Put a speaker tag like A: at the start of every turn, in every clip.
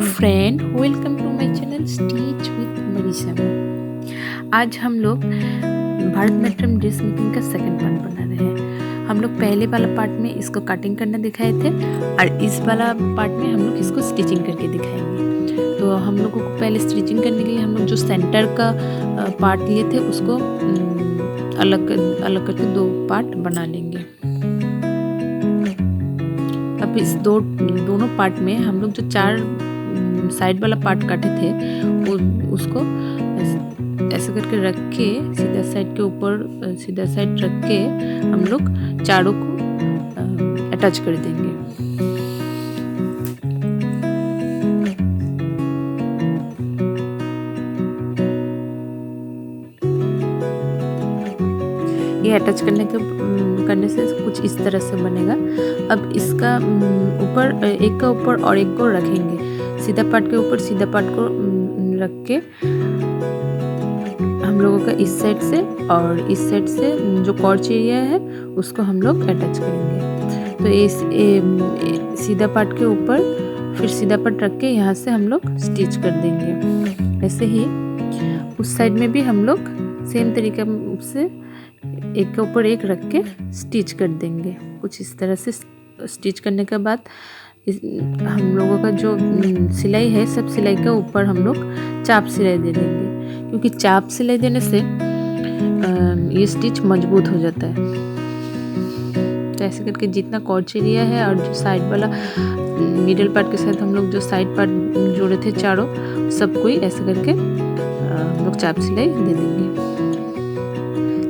A: Friend, welcome to my channel stitch with Manisha. आज हम लोग भारतनाट्यम ड्रेस मेकिंग का सेकंड पार्ट बना रहे हैं। हम लोग पहले वाला पार्ट में इसको कटिंग करना दिखाए थे और इस वाला पार्ट में हम लोग इसको स्टिचिंग करके दिखाएंगे। तो हम लोगों को पहले स्टिचिंग करने के लिए हम लोग जो सेंटर का पार्ट लिए थे उसको अलग अलग करके दो पार्ट बना लेंगे। अब इस दोनों पार्ट में हम लोग जो चार साइड वाला पार्ट काटे थे उसको ऐसे करके रख के सीधा साइड के ऊपर सीधा साइड रख के हम लोग चारों को अटैच कर देंगे। ये अटैच करने से कुछ इस तरह से बनेगा। अब इसका ऊपर एक का ऊपर और एक को रखेंगे। सीधा पार्ट के ऊपर सीधा पार्ट को रख के हम लोगों का इस साइड से और इस साइड से जो कॉर्च एरिया है उसको हम लोग अटैच करेंगे। तो इस सीधा पार्ट के ऊपर फिर सीधा पार्ट रख के यहाँ से हम लोग स्टिच कर देंगे। ऐसे ही उस साइड में भी हम लोग सेम तरीके से एक के ऊपर एक रख के स्टिच कर देंगे। कुछ इस तरह से स्टिच करने के बाद हम लोगों का जो सिलाई है सब सिलाई के ऊपर हम लोग चाप सिलाई दे देंगे, क्योंकि चाप सिलाई देने से ये स्टिच मजबूत हो जाता है। तो ऐसे करके जितना कॉर्च एरिया है और जो साइड वाला मिडिल पार्ट के साथ हम लोग जो साइड पार्ट जोड़े थे चारों सब कोई ऐसे करके हम लोग चाप सिलाई दे देंगे।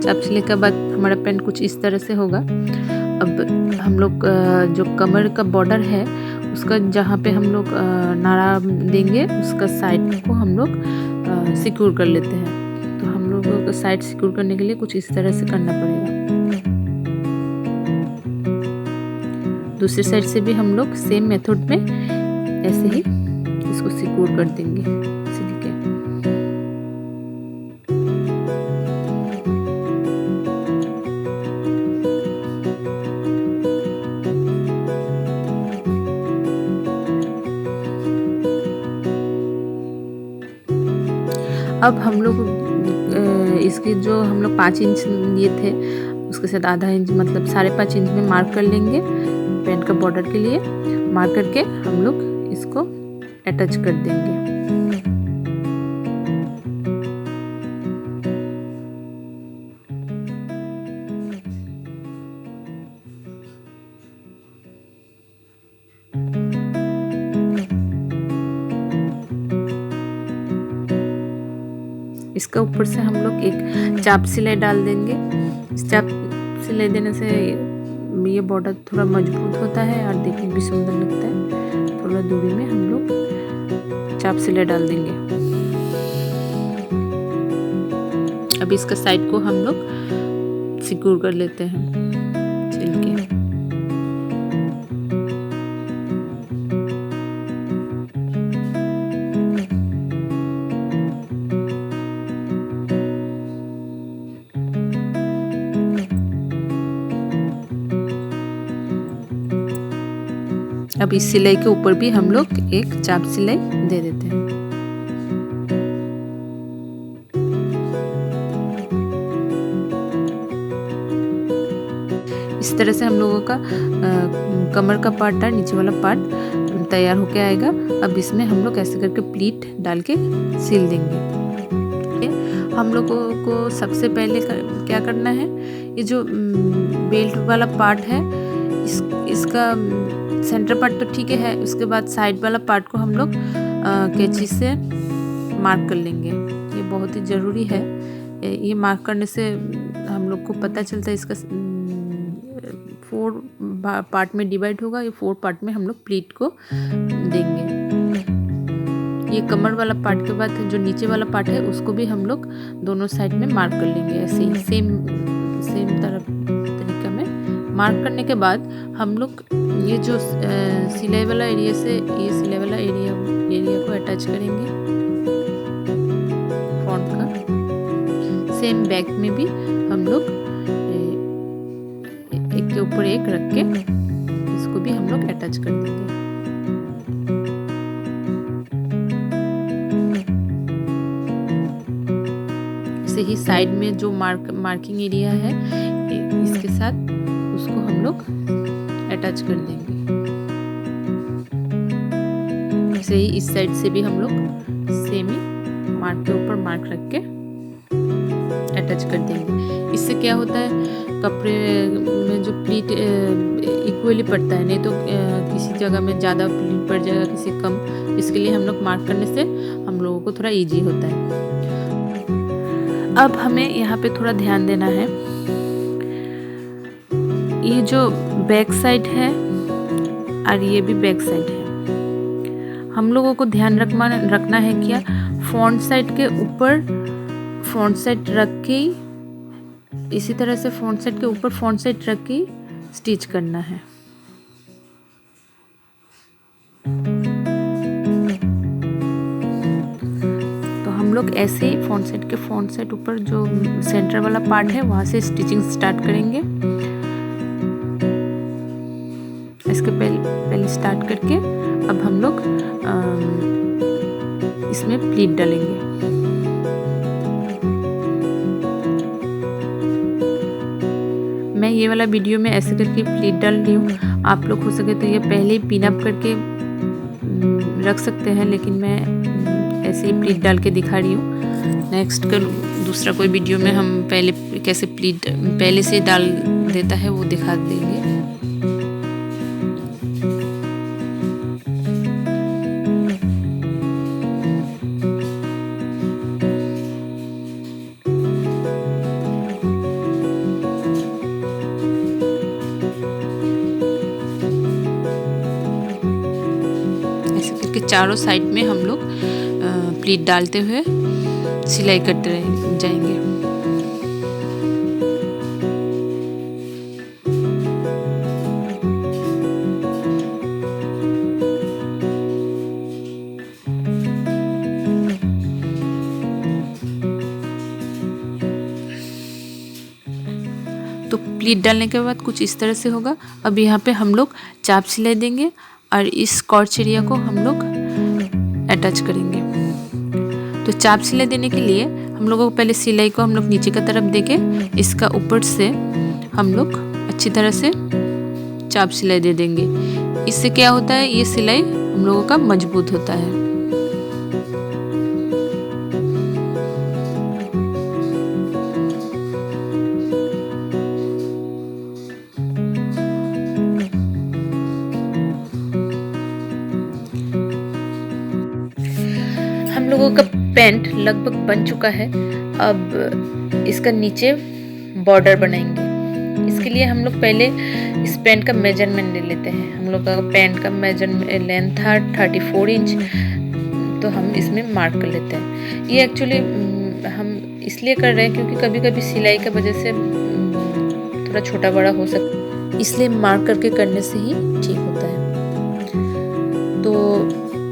A: चाप सिलाई के बाद हमारा पैंट कुछ इस तरह से होगा। अब हम लोग जो कमर का बॉर्डर है उसका जहाँ पे हम लोग नाड़ा देंगे उसका साइड को हम लोग सिक्योर कर लेते हैं। तो हम लोगों को साइड सिक्योर करने के लिए कुछ इस तरह से करना पड़ेगा। दूसरी साइड से भी हम लोग सेम मेथड में ऐसे ही इसको सिक्योर कर देंगे। अब हम लोग इसकी जो हम लोग 5 इंच लिए थे उसके साथ आधा इंच मतलब 5.5 इंच में मार्क कर लेंगे पैंट का बॉर्डर के लिए। मार्क करके हम लोग इसको अटैच कर देंगे। इसका ऊपर से हम लोग एक चाप सिलाई डाल देंगे। इस चाप सिलाई देने से ये बॉर्डर थोड़ा मजबूत होता है और देखने में भी सुंदर लगता है। थोड़ा दूरी में हम लोग चाप सिलाई डाल देंगे। अब इसका साइड को हम लोग सिक्योर कर लेते हैं सिल के। अब इस सिलाई के ऊपर भी हम लोग एक चाप सिलाई दे देते हैं। इस तरह से हम लोगों का कमर का पार्ट और नीचे वाला पार्ट तैयार होके आएगा। अब इसमें हम लोग ऐसे करके प्लीट डाल के सिल देंगे। हम लोगों को सबसे पहले क्या करना है, ये जो बेल्ट वाला पार्ट है इसका सेंटर पार्ट तो ठीक है, उसके बाद साइड वाला पार्ट को हम लोग कैंची से मार्क कर लेंगे। ये बहुत ही ज़रूरी है। ये मार्क करने से हम लोग को पता चलता है इसका 4 पार्ट में डिवाइड होगा। ये 4 पार्ट में हम लोग प्लीट को देंगे। ये कमर वाला पार्ट के बाद जो नीचे वाला पार्ट है उसको भी हम लोग दोनों साइड में मार्क कर लेंगे। ऐसे ही सेम तरीका में मार्क करने के बाद हम लोग ये जो सिलाई वाला एरिया से ये सिलाई वाला एरिया को अटैच करेंगे फ्रंट का। सेम बैक में भी हम लोग एक के ऊपर एक रख के इसको भी हम लोग अटैच कर देंगे। ऐसे ही साइड में जो मार्किंग एरिया है इसके साथ उसको हम लोग अटैच कर देंगे। ऐसे ही इस साइड से भी हम लोग सेम ही मार्क के ऊपर मार्क रख के अटैच कर देंगे। इससे क्या होता है, कपड़े में जो प्लीट इक्वली पड़ता है, नहीं तो किसी जगह में ज़्यादा प्लीट पड़ जाएगा, किसी कम। इसके लिए हम लोग मार्क करने से हम लोगों को थोड़ा इजी होता है। अब हमें यहाँ पे थोड़ा ध्यान देना है, ये जो बैक साइड है और ये भी बैक साइड है, हम लोगों को ध्यान रखना है क्या, फ्रंट साइड के ऊपर फ्रंट साइड रख के इसी तरह से फ्रंट साइड के ऊपर फ्रंट साइड रख के स्टिच करना है। तो हम लोग ऐसे ही फ्रंट साइड ऊपर जो सेंटर वाला पार्ट है वहां से स्टिचिंग स्टार्ट करेंगे। इसके पहले स्टार्ट करके अब हम लोग इसमें प्लीट डालेंगे। मैं ये वाला वीडियो में ऐसे करके प्लीट डाल रही हूँ। आप लोग हो सके तो ये पहले ही पिन अप करके रख सकते हैं, लेकिन मैं ऐसे ही प्लीट डाल के दिखा रही हूँ। नेक्स्ट का दूसरा कोई वीडियो में हम पहले कैसे प्लीट पहले से डाल देता है वो दिखा देंगे। के चारों साइड में हम लोग प्लीट डालते हुए सिलाई करते जाएंगे। तो प्लीट डालने के बाद कुछ इस तरह से होगा। अब यहाँ पे हम लोग चाप सिलाई देंगे और इस कॉर्च एरिया को हम लोग अटैच करेंगे। तो चाप सिलाई देने के लिए हम लोगों को पहले सिलाई को हम लोग नीचे की तरफ देके इसका ऊपर से हम लोग अच्छी तरह से चाप सिलाई दे देंगे। इससे क्या होता है, ये सिलाई हम लोगों का मजबूत होता है। हम लोगों का पैंट लगभग बन चुका है। अब इसका नीचे बॉर्डर बनाएंगे। इसके लिए हम लोग पहले इस पैंट का मेजरमेंट ले लेते हैं। हम लोग का पैंट का मेजरमेंट लेंथ था 34 इंच, तो हम इसमें मार्क कर लेते हैं। ये एक्चुअली हम इसलिए कर रहे हैं क्योंकि कभी कभी सिलाई की वजह से थोड़ा छोटा बड़ा हो सकता है, इसलिए मार्क करके करने से ही ठीक होता है। तो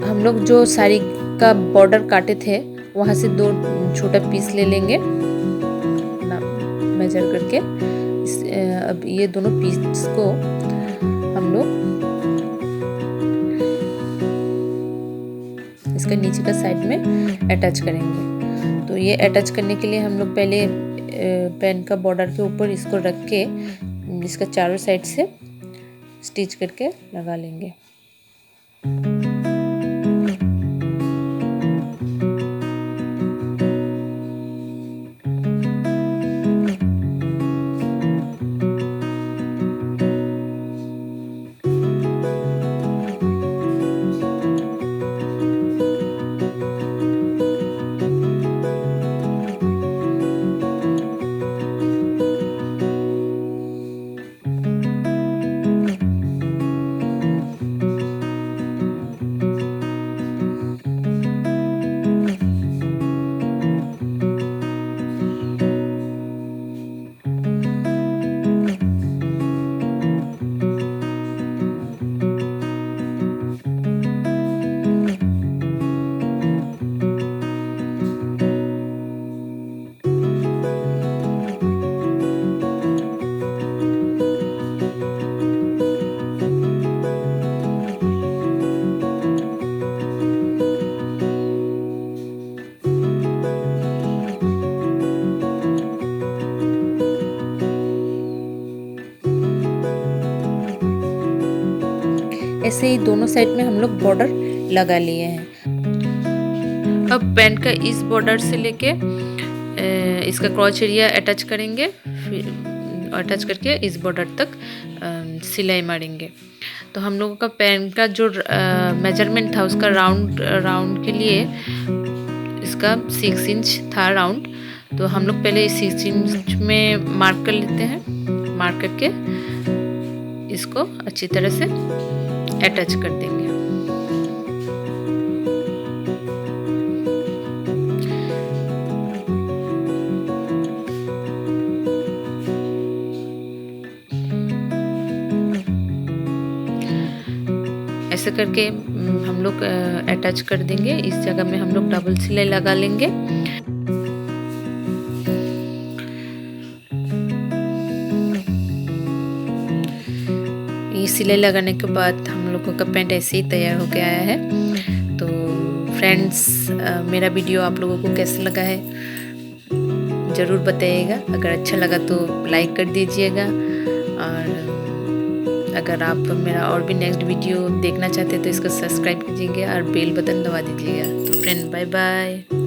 A: हम लोग जो साड़ी का बॉर्डर काटे थे वहाँ से 2 छोटा पीस ले लेंगे ना मेजर करके। अब ये दोनों पीस को हम लोग इसका नीचे का साइड में अटैच करेंगे। तो ये अटैच करने के लिए हम लोग पहले पैंट का बॉर्डर के ऊपर इसको रख के इसका चारों साइड से स्टिच करके लगा लेंगे। ऐसे ही दोनों साइड में हम लोग बॉर्डर लगा लिए हैं। अब पैंट का इस बॉर्डर से लेके इसका क्रॉच एरिया अटैच करेंगे, फिर अटैच करके इस बॉर्डर तक सिलाई मारेंगे। तो हम लोगों का पैंट का जो मेजरमेंट था उसका राउंड के लिए इसका 6 इंच था राउंड। तो हम लोग पहले 6 इंच में मार्क कर लेते हैं। मार्क करके इसको अच्छी तरह से अटैच कर देंगे। ऐसे करके हम लोग अटैच कर देंगे। इस जगह में हम लोग डबल सिलाई लगा लेंगे। ये सिलाई लगाने के बाद हम लोगों का पैंट ऐसे ही तैयार हो गया है। तो फ्रेंड्स, मेरा वीडियो आप लोगों को कैसा लगा है ज़रूर बताइएगा। अगर अच्छा लगा तो लाइक कर दीजिएगा, और अगर आप मेरा और भी नेक्स्ट वीडियो देखना चाहते हैं तो इसको सब्सक्राइब कीजिएगा और बेल बटन दबा दीजिएगा। तो फ्रेंड, बाय बाय।